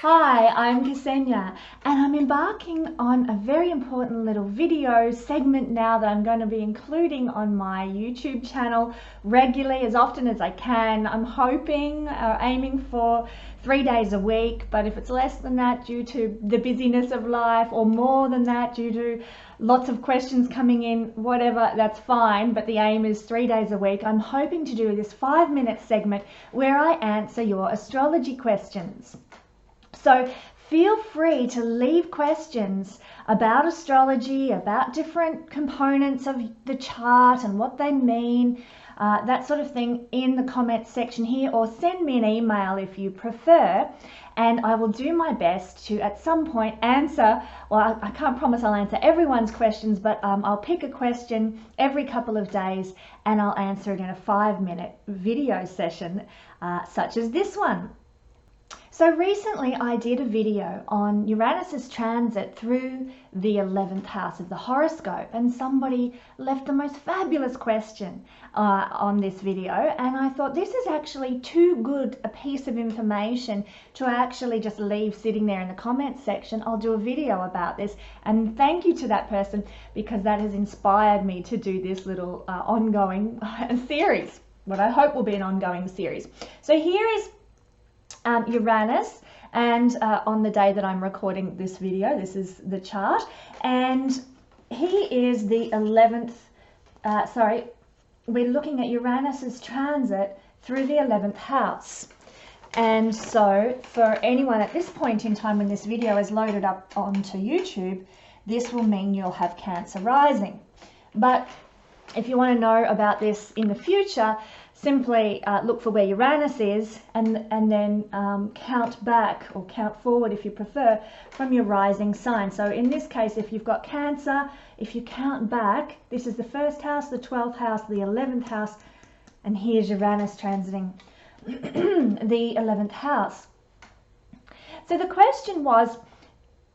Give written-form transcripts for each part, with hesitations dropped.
Hi, I'm Kesenya, and I'm embarking on a very important little video segment now that I'm going to be including on my YouTube channel regularly, as often as I can. I'm hoping, aiming for 3 days a week, but if it's less than that due to the busyness of life, or more than that due to lots of questions coming in, whatever, that's fine, but the aim is 3 days a week. I'm hoping to do this 5-minute segment where I answer your astrology questions. So feel free to leave questions about astrology, about different components of the chart and what they mean, that sort of thing, in the comments section here, or send me an email if you prefer, and I will do my best to at some point answer. Well, I can't promise I'll answer everyone's questions, but I'll pick a question every couple of days and I'll answer it in a 5-minute video session such as this one. So recently I did a video on Uranus's transit through the 11th house of the horoscope, and somebody left the most fabulous question on this video, and I thought this is actually too good a piece of information to actually just leave sitting there in the comments section. I'll do a video about this, and thank you to that person, because that has inspired me to do this little ongoing series, what I hope will be an ongoing series. So here is Uranus, and on the day that I'm recording this video, this is the chart, and he is the 11th, we're looking at Uranus's transit through the 11th house. And so for anyone at this point in time when this video is loaded up onto YouTube, this will mean you'll have Cancer rising. But if you want to know about this in the future, simply look for where Uranus is, and then count back, or count forward if you prefer, from your rising sign. So in this case, if you've got Cancer, if you count back, this is the 1st house, the 12th house, the 11th house, and here's Uranus transiting the 11th house. So the question was,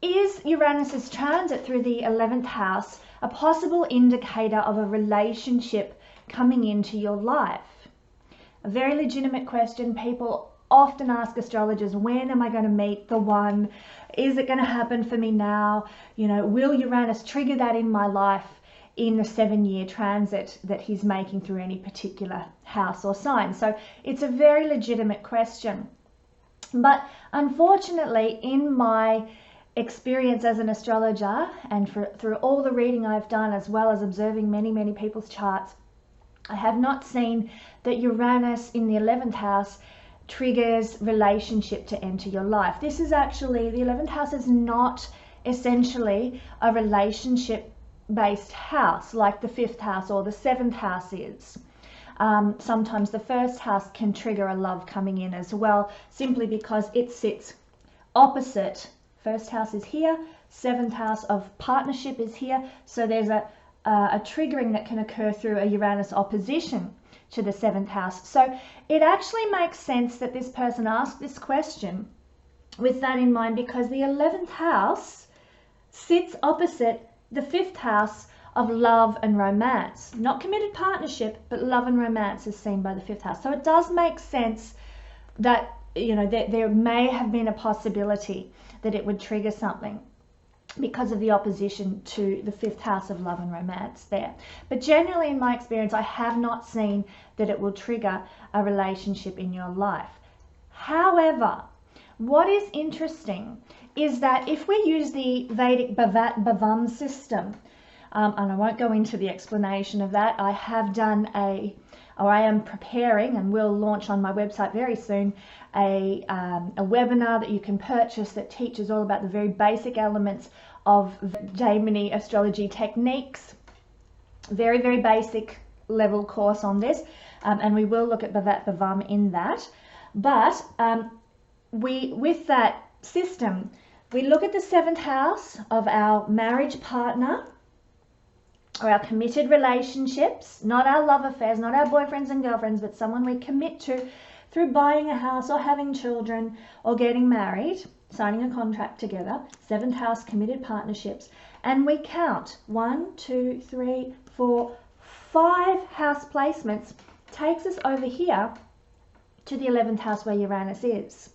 is Uranus's transit through the 11th house a possible indicator of a relationship coming into your life? A very legitimate question. People often ask astrologers, when am I going to meet the one? Is it going to happen for me now? You know, will Uranus trigger that in my life in the 7-year transit that he's making through any particular house or sign? So it's a very legitimate question. But unfortunately, in my experience as an astrologer, and through all the reading I've done, as well as observing many people's charts, I have not seen that Uranus in the 11th house triggers relationship to enter your life. This is actually, the 11th house is not essentially a relationship based house like the 5th house or the 7th house is. Sometimes the 1st house can trigger a love coming in as well, simply because it sits opposite. 1st house is here, 7th house of partnership is here, so there's a triggering that can occur through a Uranus opposition to the 7th house. So it actually makes sense that this person asked this question with that in mind, because the 11th house sits opposite the 5th house of love and romance. Not committed partnership, but love and romance is seen by the 5th house. So it does make sense that, you know, there may have been a possibility that it would trigger something because of the opposition to the 5th house of love and romance there. But generally, in my experience, I have not seen that it will trigger a relationship in your life. However, what is interesting is that if we use the Vedic Bhavat Bhavam system, and I won't go into the explanation of that, I have done I am preparing, and will launch on my website very soon, a webinar that you can purchase that teaches all about the very basic elements of Jaimini astrology techniques. Very basic level course on this, and we will look at Bhavat Bhavam in that. But with that system, we look at the 7th house of our marriage partner, or our committed relationships, not our love affairs, not our boyfriends and girlfriends, but someone we commit to through buying a house or having children or getting married, signing a contract together. 7th house, committed partnerships. And we count 1, 2, 3, 4, 5 house placements, takes us over here to the 11th house where Uranus is.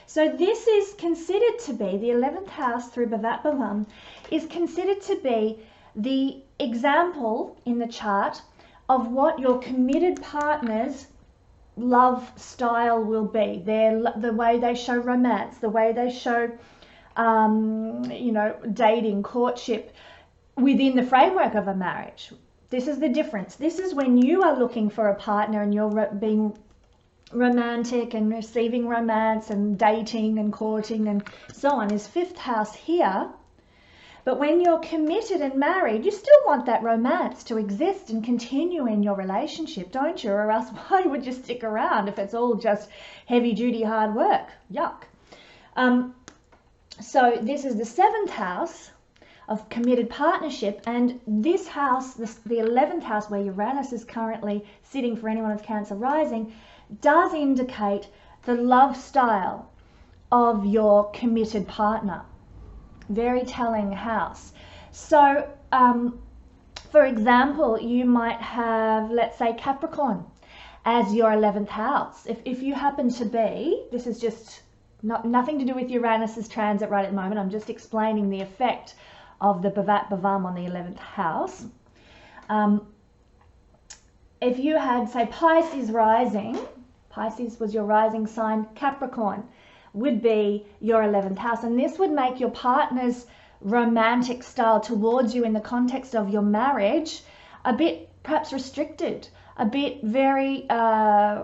So this is considered to be, the 11th house through Bhavat Bhavam is considered to be the example in the chart of what your committed partner's love style will be. The way they show romance, the way they show, you know, dating, courtship within the framework of a marriage. This is the difference. This is when you are looking for a partner and you're being romantic and receiving romance and dating and courting and so on, is 5th house here. But when you're committed and married, you still want that romance to exist and continue in your relationship, don't you? Or else why would you stick around if it's all just heavy duty hard work? Yuck. So this is the 7th house of committed partnership, and this house, the 11th house where Uranus is currently sitting for anyone with Cancer rising, does indicate the love style of your committed partner. Very telling house. So for example, you might have, let's say, Capricorn as your 11th house. If you happen to be, this is just nothing to do with Uranus's transit right at the moment, I'm just explaining the effect of the Bhavat Bhavam on the 11th house. If you had, say, Pisces rising, Pisces was your rising sign, Capricorn would be your 11th house, and this would make your partner's romantic style towards you in the context of your marriage a bit perhaps restricted, a bit very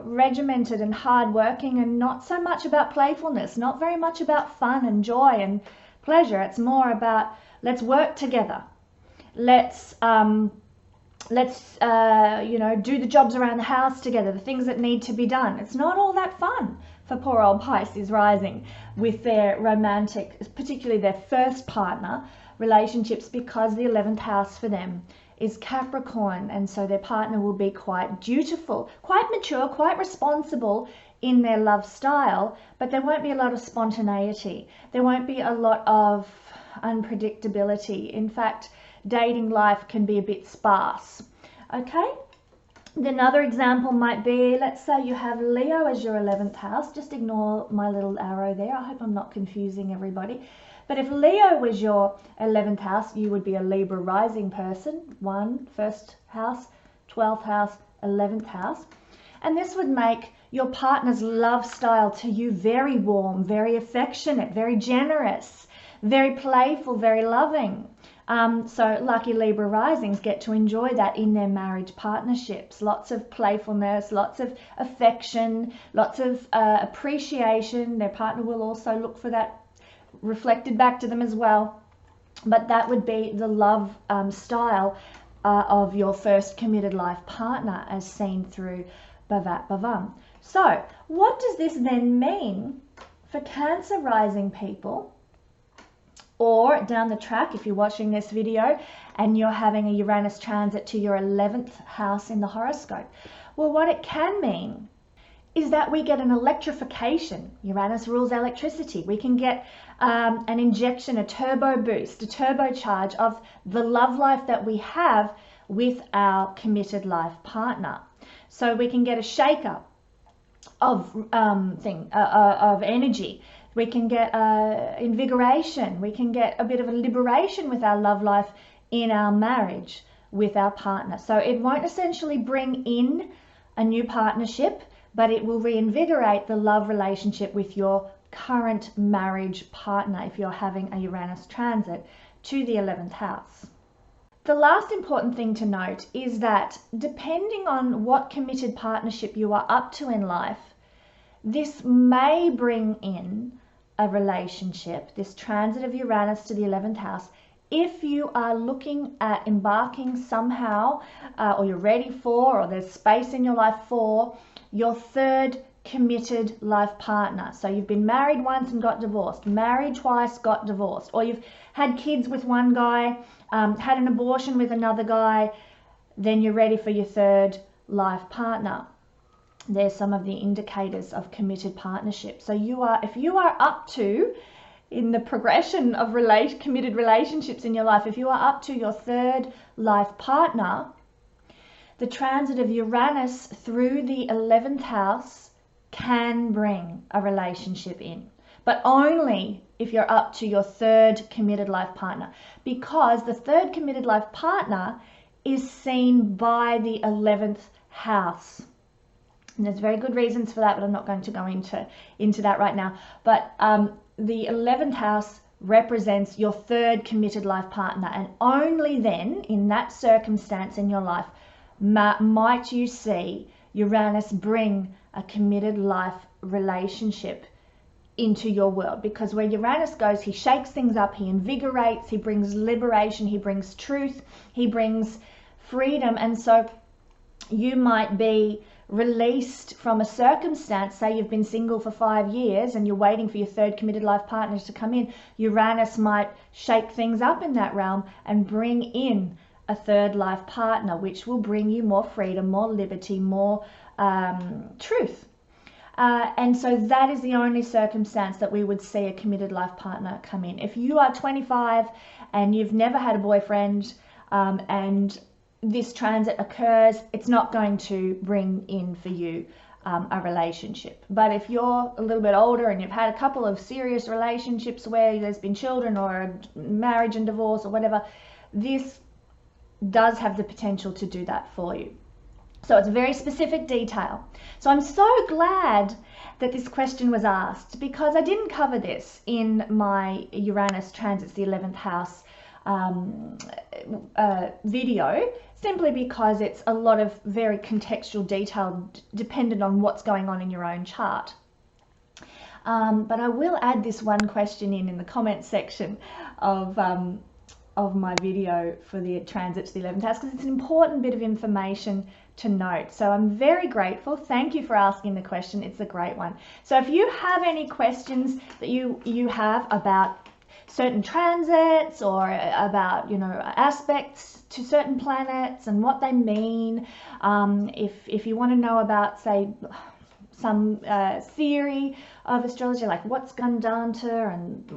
regimented and hardworking, and not so much about playfulness, not very much about fun and joy and pleasure. It's more about, let's work together, let's you know, do the jobs around the house together, the things that need to be done. It's not all that fun for poor old Pisces rising with their romantic, particularly their first partner relationships, because the 11th house for them is Capricorn, and so their partner will be quite dutiful, quite mature, quite responsible in their love style, but there won't be a lot of spontaneity. There won't be a lot of unpredictability. In fact, dating life can be a bit sparse. Okay? Another example might be, let's say you have Leo as your 11th house. Just ignore my little arrow there. I hope I'm not confusing everybody. But if Leo was your 11th house, you would be a Libra rising person. 1, 1st house, 12th house, 11th house. And this would make your partner's love style to you very warm, very affectionate, very generous, very playful, very loving. So lucky Libra risings get to enjoy that in their marriage partnerships. Lots of playfulness, lots of affection, lots of appreciation. Their partner will also look for that reflected back to them as well. But that would be the love style of your first committed life partner as seen through Bhavat Bhavam. So what does this then mean for Cancer rising people? Or down the track, if you're watching this video and you're having a Uranus transit to your 11th house in the horoscope. Well, what it can mean is that we get an electrification. Uranus rules electricity. We can get an injection, a turbo boost, a turbocharge of the love life that we have with our committed life partner. So we can get a shake-up of of energy. We can get invigoration. We can get a bit of a liberation with our love life in our marriage with our partner. So it won't essentially bring in a new partnership, but it will reinvigorate the love relationship with your current marriage partner if you're having a Uranus transit to the 11th house. The last important thing to note is that depending on what committed partnership you are up to in life, this may bring in a relationship, this transit of Uranus to the 11th house, if you are looking at embarking somehow, or you're ready for, or there's space in your life for, your third committed life partner. So you've been married once and got divorced, married twice, got divorced, or you've had kids with one guy, had an abortion with another guy, then you're ready for your third life partner. There's some of the indicators of committed partnership. So if you are up to, in the progression of committed relationships in your life, if you are up to your third life partner, the transit of Uranus through the 11th house can bring a relationship in. but only if you're up to your third committed life partner, because the third committed life partner is seen by the 11th house. And there's very good reasons for that, but I'm not going to go into that right now. But the 11th house represents your third committed life partner, and only then, in that circumstance in your life, might you see Uranus bring a committed life relationship into your world. Because where Uranus goes, he shakes things up, he invigorates, he brings liberation, he brings truth, he brings freedom. And so you might be released from a circumstance. Say you've been single for 5 years and you're waiting for your third committed life partner to come in. Uranus might shake things up in that realm and bring in a third life partner, which will bring you more freedom, more liberty, more truth. And so that is the only circumstance that we would see a committed life partner come in. If you are 25 and you've never had a boyfriend, and this transit occurs, it's not going to bring in for you a relationship. But if you're a little bit older and you've had a couple of serious relationships where there's been children or a marriage and divorce or whatever, this does have the potential to do that for you. So it's a very specific detail. So I'm so glad that this question was asked, because I didn't cover this in my Uranus transits the 11th house video, simply because it's a lot of very contextual detail dependent on what's going on in your own chart. But I will add this one question in the comment section of my video for the transit to the 11th house, because it's an important bit of information to note. So I'm very grateful. Thank you for asking the question. It's a great one. So if you have any questions that you have about certain transits or about, you know, aspects to certain planets and what they mean, if you want to know about, say, some theory of astrology, like what's Gandanta, and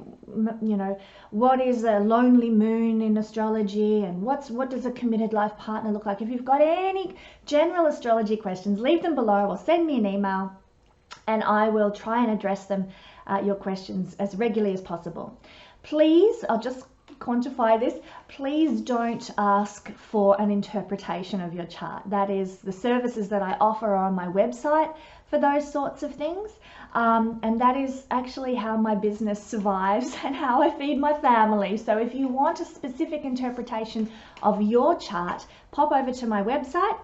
you know, what is a lonely moon in astrology, and what does a committed life partner look like? If you've got any general astrology questions, leave them below or send me an email, and I will try and address them, your questions, as regularly as possible. Please, I'll just quantify this, please don't ask for an interpretation of your chart. That is, the services that I offer are on my website for those sorts of things, and that is actually how my business survives and how I feed my family. So if you want a specific interpretation of your chart, pop over to my website,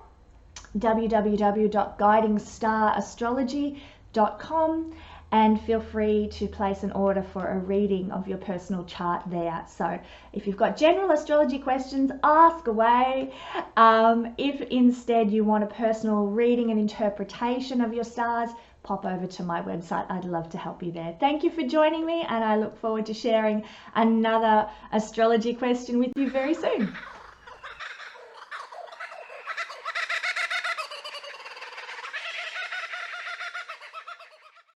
www.guidingstarastrology.com, and feel free to place an order for a reading of your personal chart there. So if you've got general astrology questions, ask away. If instead you want a personal reading and interpretation of your stars, pop over to my website. I'd love to help you there. Thank you for joining me, and I look forward to sharing another astrology question with you very soon.